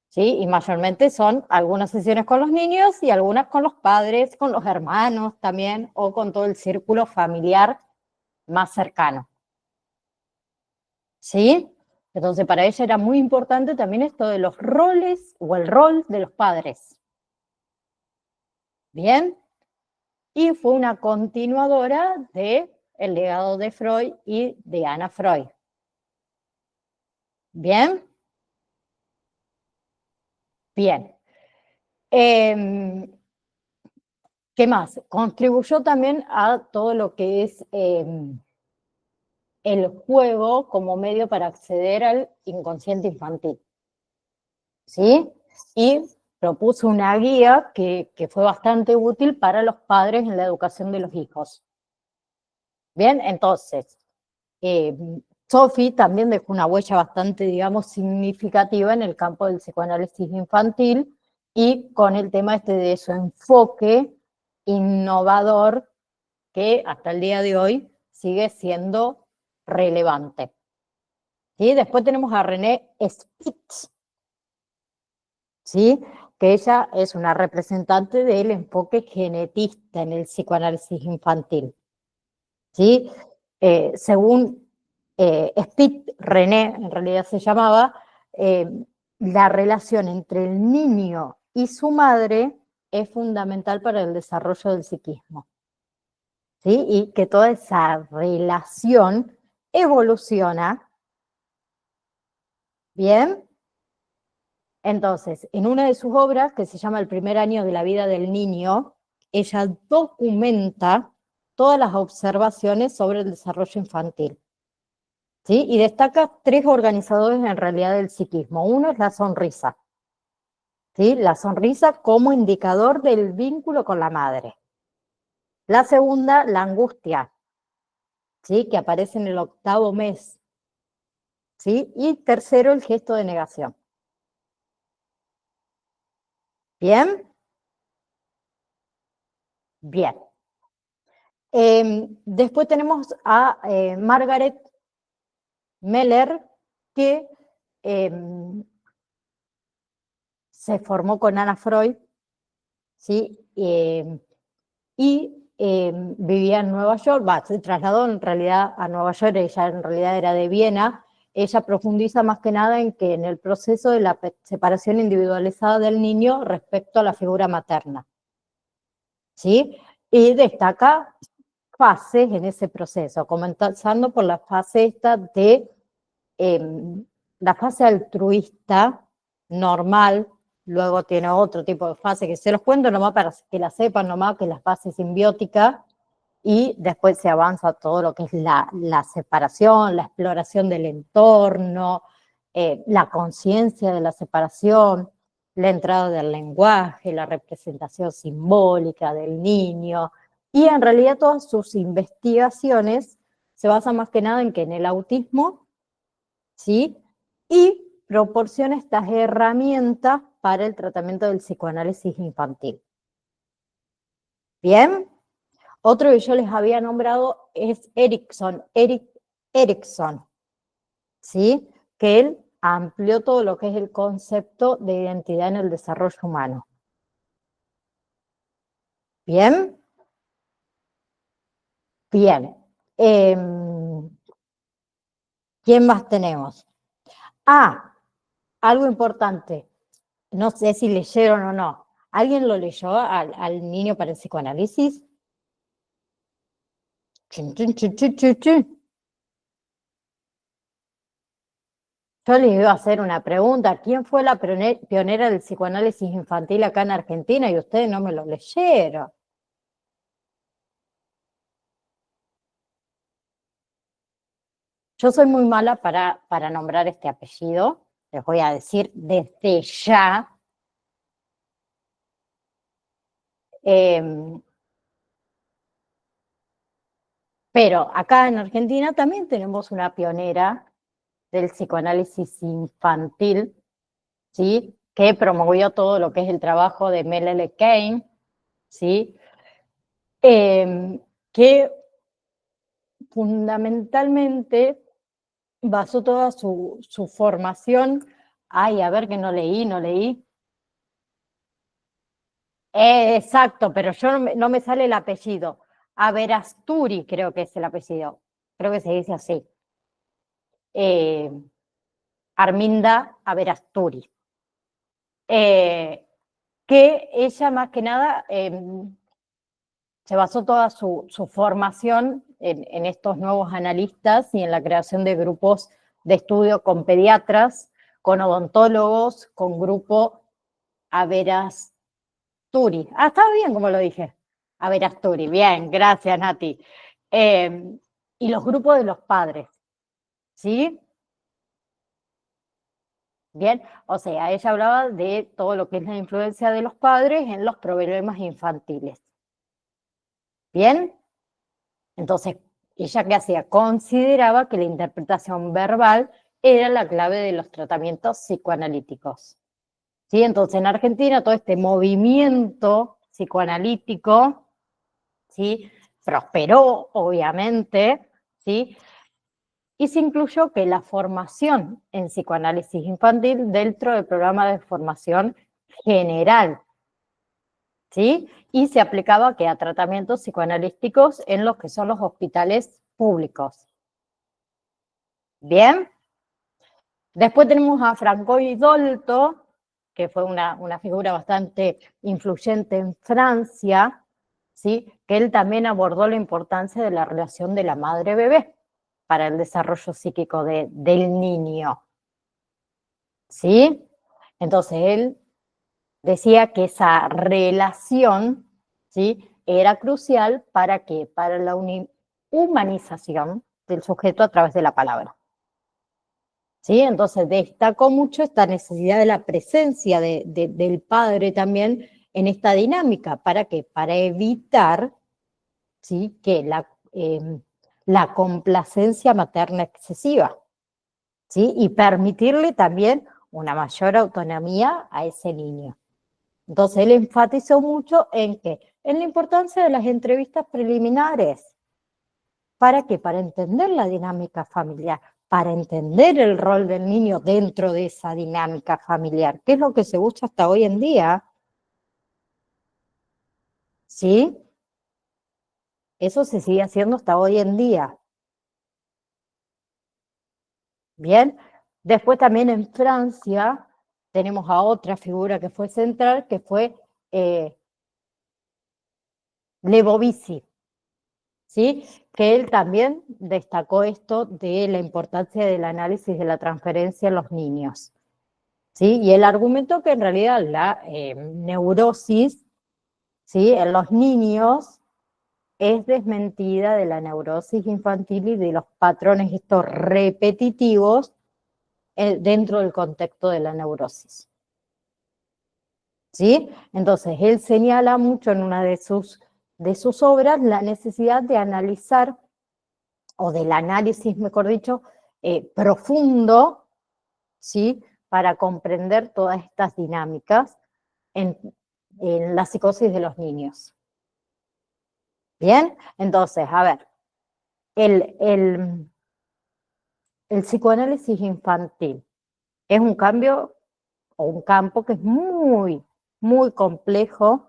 A: ¿sí? Y mayormente son algunas sesiones con los niños y algunas con los padres, con los hermanos también, o con todo el círculo familiar más cercano, ¿sí? Entonces para ella era muy importante también esto de los roles o el rol de los padres. ¿Bien? Y fue una continuadora del legado de Freud y de Ana Freud. ¿Bien? Bien. ¿Qué más? Contribuyó también a todo lo que es el juego como medio para acceder al inconsciente infantil, ¿sí? Y propuso una guía que fue bastante útil para los padres en la educación de los hijos. Bien, entonces, Sophie también dejó una huella bastante, digamos, significativa en el campo del psicoanálisis infantil y con el tema este de su enfoque innovador que hasta el día de hoy sigue siendo relevante. ¿Sí? Después tenemos a René Spitz, ¿sí? Que ella es una representante del enfoque genetista en el psicoanálisis infantil. ¿Sí? Según Spitz, René en realidad se llamaba, la relación entre el niño y su madre es fundamental para el desarrollo del psiquismo. ¿Sí? Y que toda esa relación evoluciona, ¿bien? Entonces, en una de sus obras, que se llama El primer año de la vida del niño, ella documenta todas las observaciones sobre el desarrollo infantil, ¿sí? Y destaca tres organizadores en realidad del psiquismo. Uno es la sonrisa, ¿sí? La sonrisa como indicador del vínculo con la madre. La segunda, la angustia, ¿sí? Que aparece en el 8º mes, ¿sí? Y tercero, el gesto de negación. ¿Bien? Bien. Después tenemos a Margaret Meller, que se formó con Ana Freud, ¿sí? Y vivía en Nueva York, se trasladó en realidad a Nueva York, ella en realidad era de Viena. Ella profundiza más que nada en que en el proceso de la separación individualizada del niño respecto a la figura materna, ¿sí? Y destaca fases en ese proceso, comenzando por la fase esta de la fase altruista normal, luego tiene otro tipo de fase que se los cuento nomás para que la sepan nomás, que es la fase simbiótica, y después se avanza a todo lo que es la separación, la exploración del entorno, la conciencia de la separación, la entrada del lenguaje, la representación simbólica del niño, y en realidad todas sus investigaciones se basan más que nada en que en el autismo, ¿sí? Y proporciona estas herramientas para el tratamiento del psicoanálisis infantil. ¿Bien? Otro que yo les había nombrado es Erik Erikson, ¿sí? Que él amplió todo lo que es el concepto de identidad en el desarrollo humano. ¿Bien? Bien. ¿Quién más tenemos? Ah, algo importante. No sé si leyeron o no. ¿Alguien lo leyó al niño para el psicoanálisis? Chun, chun, chun, chun, chun, chun. Yo les iba a hacer una pregunta. ¿Quién fue la pionera del psicoanálisis infantil acá en Argentina? Y ustedes no me lo leyeron. Yo soy muy mala para nombrar este apellido. Les voy a decir desde ya. Pero acá en Argentina también tenemos una pionera del psicoanálisis infantil, ¿sí? Que promovió todo lo que es el trabajo de Melanie Klein, ¿sí? Que fundamentalmente basó toda su formación. Ay, a ver que no leí. Exacto, pero yo no me sale el apellido. Averasturi creo que es el apellido. Creo que se dice así. Arminda Averasturi. Que ella más que nada se basó toda su formación en estos nuevos analistas y en la creación de grupos de estudio con pediatras, con odontólogos, con grupo Averasturi. Estaba bien como lo dije. Averasturi, bien, gracias Nati. Y los grupos de los padres, ¿sí? Bien, o sea, ella hablaba de todo lo que es la influencia de los padres en los problemas infantiles. Bien, entonces, ella qué hacía, consideraba que la interpretación verbal era la clave de los tratamientos psicoanalíticos. ¿Sí? Entonces, en Argentina, todo este movimiento psicoanalítico, ¿sí? Prosperó, obviamente, ¿sí? Y se incluyó que la formación en psicoanálisis infantil dentro del programa de formación general, ¿sí? Y se aplicaba que a tratamientos psicoanalíticos en los que son los hospitales públicos. Bien. Después tenemos a Francois Dolto, que fue una figura bastante influyente en Francia, ¿sí? Que él también abordó la importancia de la relación de la madre-bebé para el desarrollo psíquico del niño, ¿sí? Entonces él decía que esa relación, ¿sí? Era crucial para que para la humanización del sujeto a través de la palabra. ¿Sí? Entonces destacó mucho esta necesidad de la presencia del padre también en esta dinámica. ¿Para qué? Para evitar, ¿sí? Que la complacencia materna excesiva, ¿sí? Y permitirle también una mayor autonomía a ese niño. Entonces él enfatizó mucho en que en la importancia de las entrevistas preliminares. ¿Para qué? Para entender la dinámica familiar, para entender el rol del niño dentro de esa dinámica familiar, que es lo que se usa hasta hoy en día. ¿Sí? Eso se sigue haciendo hasta hoy en día. Bien. Después también en Francia tenemos a otra figura que fue central, que fue Le Bovici, ¿sí? Que él también destacó esto de la importancia del análisis de la transferencia en los niños. ¿Sí? Y él argumentó que en realidad la neurosis, ¿sí? En los niños es desmentida de la neurosis infantil y de los patrones estos repetitivos dentro del contexto de la neurosis. ¿Sí? Entonces, él señala mucho en una de sus obras la necesidad de analizar, o del análisis, mejor dicho, profundo, ¿sí? Para comprender todas estas dinámicas en la psicosis de los niños. Bien, entonces, a ver, el psicoanálisis infantil es un cambio o un campo que es muy, muy complejo,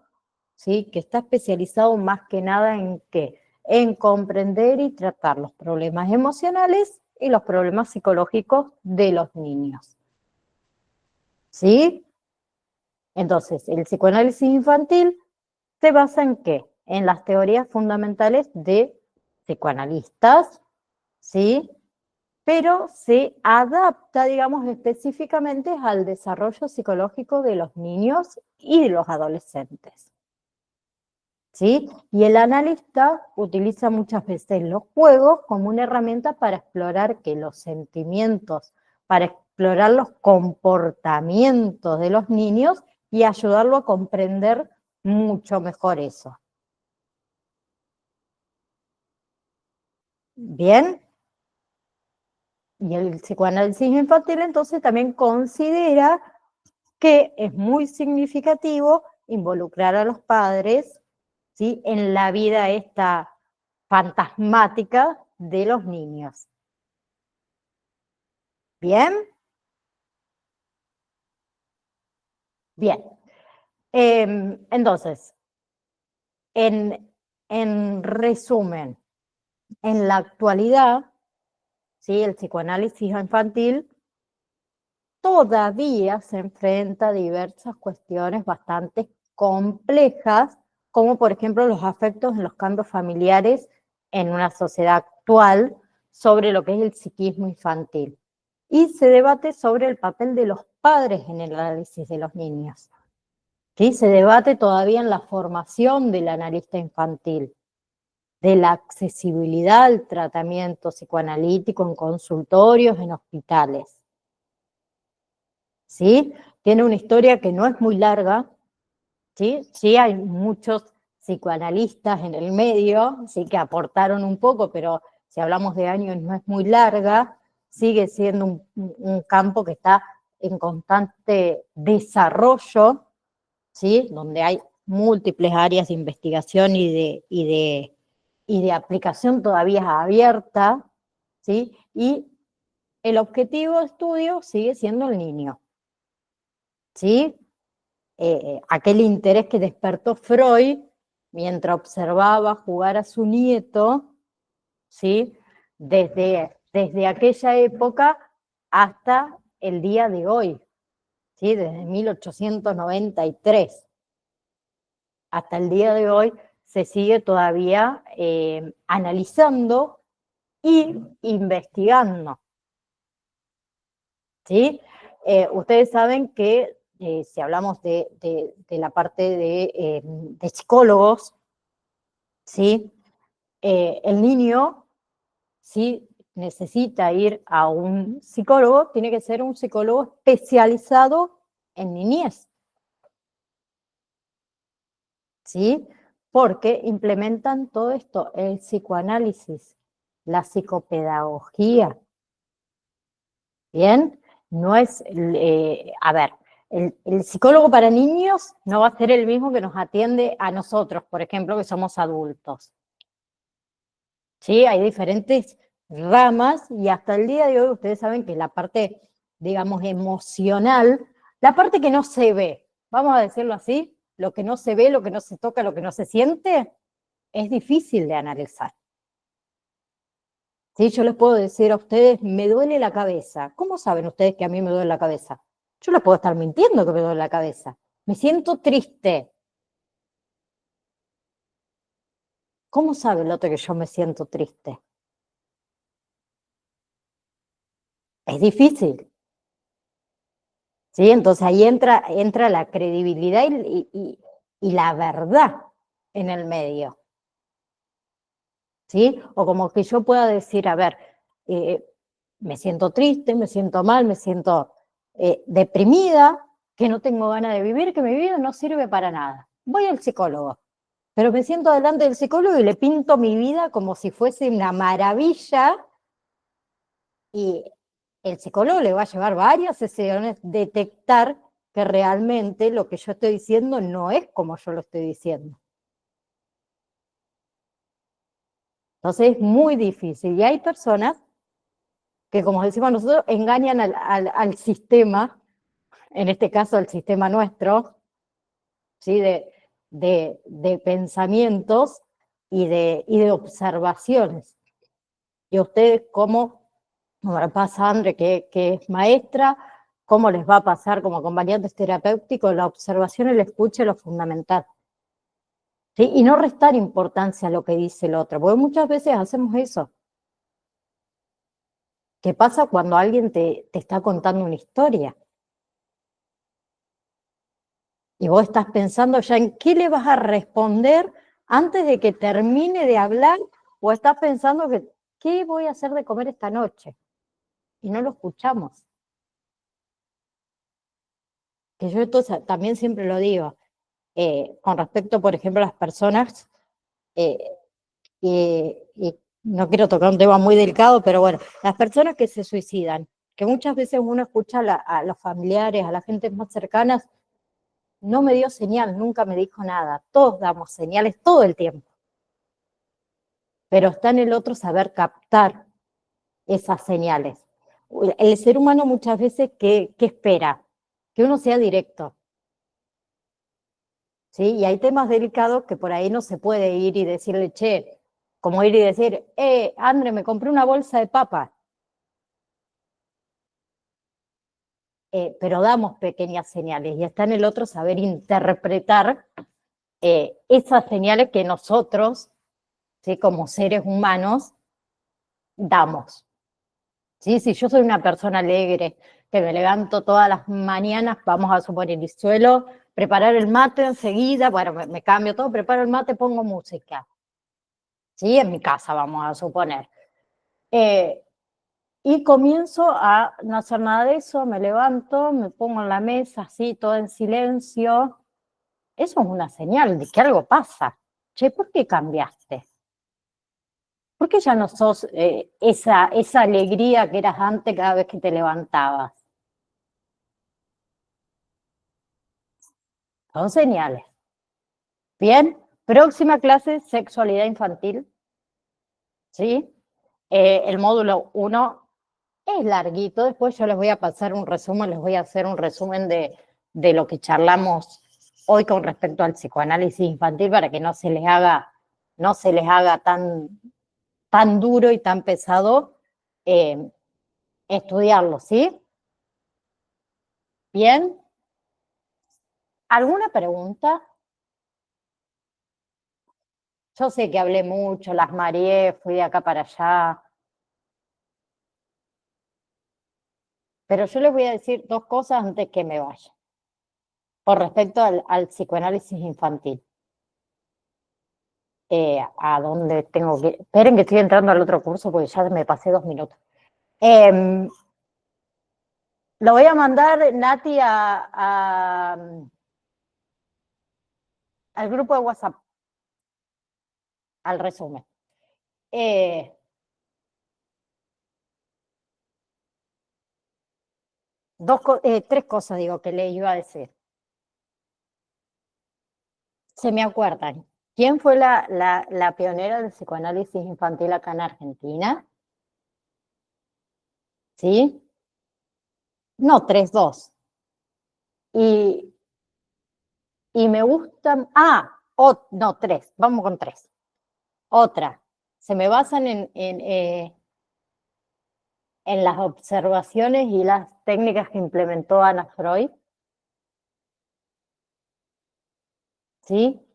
A: ¿sí? Que está especializado más que nada en qué, en comprender y tratar los problemas emocionales y los problemas psicológicos de los niños. ¿Sí? Entonces, el psicoanálisis infantil se basa en qué? En las teorías fundamentales de psicoanalistas, ¿sí? pero se adapta, digamos, específicamente al desarrollo psicológico de los niños y de los adolescentes. ¿Sí? Y el analista utiliza muchas veces los juegos como una herramienta para explorar que los sentimientos, para explorar los comportamientos de los niños y ayudarlo a comprender mucho mejor eso. Bien, y el psicoanálisis infantil entonces también considera que es muy significativo involucrar a los padres, ¿sí?, en la vida esta fantasmática de los niños. ¿Bien? Bien. Entonces, en resumen, en la actualidad, ¿sí?, el psicoanálisis infantil todavía se enfrenta a diversas cuestiones bastante complejas, como por ejemplo los afectos en los cambios familiares en una sociedad actual sobre lo que es el psiquismo infantil. Y se debate sobre el papel de los padres en el análisis de los niños. ¿Sí? Se debate todavía en la formación del analista infantil, de la accesibilidad al tratamiento psicoanalítico en consultorios, en hospitales. ¿Sí? Tiene una historia que no es muy larga, ¿sí? Sí hay muchos psicoanalistas en el medio, sí que aportaron un poco, pero si hablamos de años no es muy larga, sigue siendo un campo que está en constante desarrollo, ¿sí? Donde hay múltiples áreas de investigación y de aplicación todavía abierta, ¿sí? Y el objetivo de estudio sigue siendo el niño, ¿sí? Aquel interés que despertó Freud mientras observaba jugar a su nieto, ¿sí?, desde aquella época hasta el día de hoy, ¿sí?, desde 1893 hasta el día de hoy se sigue todavía analizando y investigando, ¿sí? Ustedes saben que si hablamos de la parte de psicólogos, ¿sí? El niño, si necesita ir a un psicólogo, tiene que ser un psicólogo especializado en niñez, ¿sí? Porque implementan todo esto, el psicoanálisis, la psicopedagogía, ¿bien? No es, a ver, el psicólogo para niños no va a ser el mismo que nos atiende a nosotros, por ejemplo, que somos adultos. ¿Sí? Hay diferentes ramas y hasta el día de hoy ustedes saben que la parte, digamos, emocional, la parte que no se ve, vamos a decirlo así, lo que no se ve, lo que no se toca, lo que no se siente, es difícil de analizar. ¿Sí? Yo les puedo decir a ustedes, me duele la cabeza. ¿Cómo saben ustedes que a mí me duele la cabeza? Yo les puedo estar mintiendo que me duele la cabeza. Me siento triste. ¿Cómo sabe el otro que yo me siento triste? Es difícil. ¿Sí? Entonces ahí entra la credibilidad y la verdad en el medio. ¿Sí? O como que yo pueda decir, a ver, me siento triste, me siento mal, me siento deprimida, que no tengo ganas de vivir, que mi vida no sirve para nada. Voy al psicólogo, pero me siento delante del psicólogo y le pinto mi vida como si fuese una maravilla y el psicólogo le va a llevar varias sesiones detectar que realmente lo que yo estoy diciendo no es como yo lo estoy diciendo. Entonces es muy difícil. Y hay personas que, como decimos nosotros, engañan al sistema, en este caso al sistema nuestro, ¿sí?, de pensamientos y de observaciones. Y a ustedes, como pasa a André, que es maestra, cómo les va a pasar como acompañantes terapéuticos, la observación y la escucha es lo fundamental. ¿Sí? Y no restar importancia a lo que dice el otro, porque muchas veces hacemos eso. ¿Qué pasa cuando alguien te está contando una historia? Y vos estás pensando ya en qué le vas a responder antes de que termine de hablar, o estás pensando que, ¿qué voy a hacer de comer esta noche? Y no lo escuchamos. Que yo entonces también siempre lo digo, con respecto, por ejemplo, a las personas, eh, y no quiero tocar un tema muy delicado, pero bueno, las personas que se suicidan, que muchas veces uno escucha a los familiares, a la gente más cercana, no me dio señal, nunca me dijo nada. Todos damos señales todo el tiempo, pero está en el otro saber captar esas señales. El ser humano muchas veces, ¿qué espera? Que uno sea directo, ¿sí? Y hay temas delicados que por ahí no se puede ir y decirle, che, como ir y decir, André, me compré una bolsa de papas. Pero damos pequeñas señales y está en el otro saber interpretar esas señales que nosotros, ¿sí? Como seres humanos, damos. ¿Sí? Si yo soy una persona alegre, que me levanto todas las mañanas, vamos a suponer, y suelo preparar el mate enseguida, bueno, me cambio todo, preparo el mate, pongo música. ¿Sí? En mi casa, vamos a suponer. Y comienzo a no hacer nada de eso, me levanto, me pongo en la mesa, así, todo en silencio. Eso es una señal de que algo pasa. Che, ¿por qué cambiaste? ¿Por qué ya no sos esa alegría que eras antes cada vez que te levantabas? Son señales. Bien, próxima clase, sexualidad infantil. ¿Sí? El módulo 1 es larguito, después yo les voy a pasar un resumen, les voy a hacer un resumen de lo que charlamos hoy con respecto al psicoanálisis infantil para que no se les haga tan duro y tan pesado eh, estudiarlo, ¿sí? Bien. ¿Alguna pregunta? Yo sé que hablé mucho, las mareé, fui de acá para allá, pero yo les voy a decir dos cosas antes que me vaya, por respecto al psicoanálisis infantil. A dónde tengo que... Esperen que estoy entrando al otro curso porque ya me pasé 2 minutos. Lo voy a mandar, Nati, al grupo de WhatsApp, al resumen. Tres cosas, digo, que le iba a decir. Se me acuerdan. ¿Quién fue la pionera del psicoanálisis infantil acá en Argentina? ¿Sí? No, tres, dos. Y, y me gustan... no, tres. Vamos con tres. Otra. Se me basan en las observaciones y las técnicas que implementó Ana Freud. ¿Sí?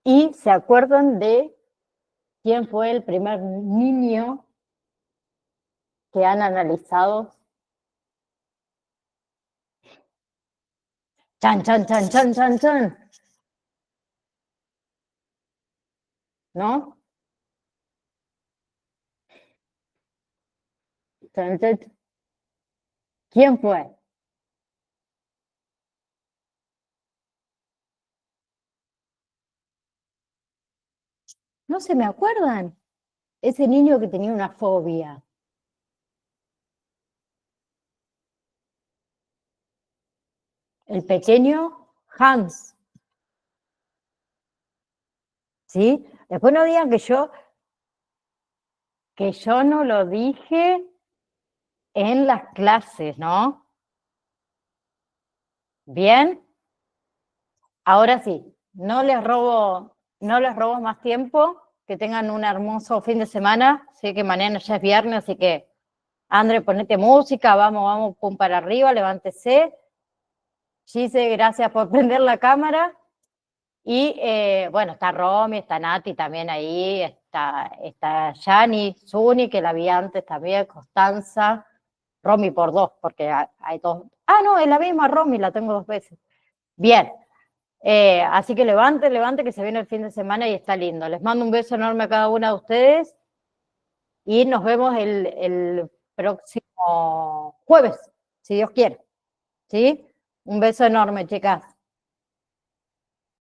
A: Y se acuerdan de quién fue el primer niño que han analizado. Chan, chan, chan, chan, chan, chan. ¿No? Chan, chan. ¿Quién fue? No se me acuerdan. Ese niño que tenía una fobia. El pequeño Hans. ¿Sí? Después no digan que yo no lo dije en las clases, ¿no? Bien. Ahora sí, no les robo más tiempo, que tengan un hermoso fin de semana, sé que mañana ya es viernes, así que André, ponete música, vamos, pum para arriba, levántese. Gise, gracias por prender la cámara. Y bueno, está Romy, está Nati también ahí, está Yani, Suni, que la vi antes también, Constanza, Romy por 2, porque hay 2. Ah, no, es la misma Romy, la tengo 2 veces. Bien, así que levante, que se viene el fin de semana y está lindo. Les mando un beso enorme a cada una de ustedes y nos vemos el próximo jueves, si Dios quiere. ¿Sí? Un beso enorme, chicas.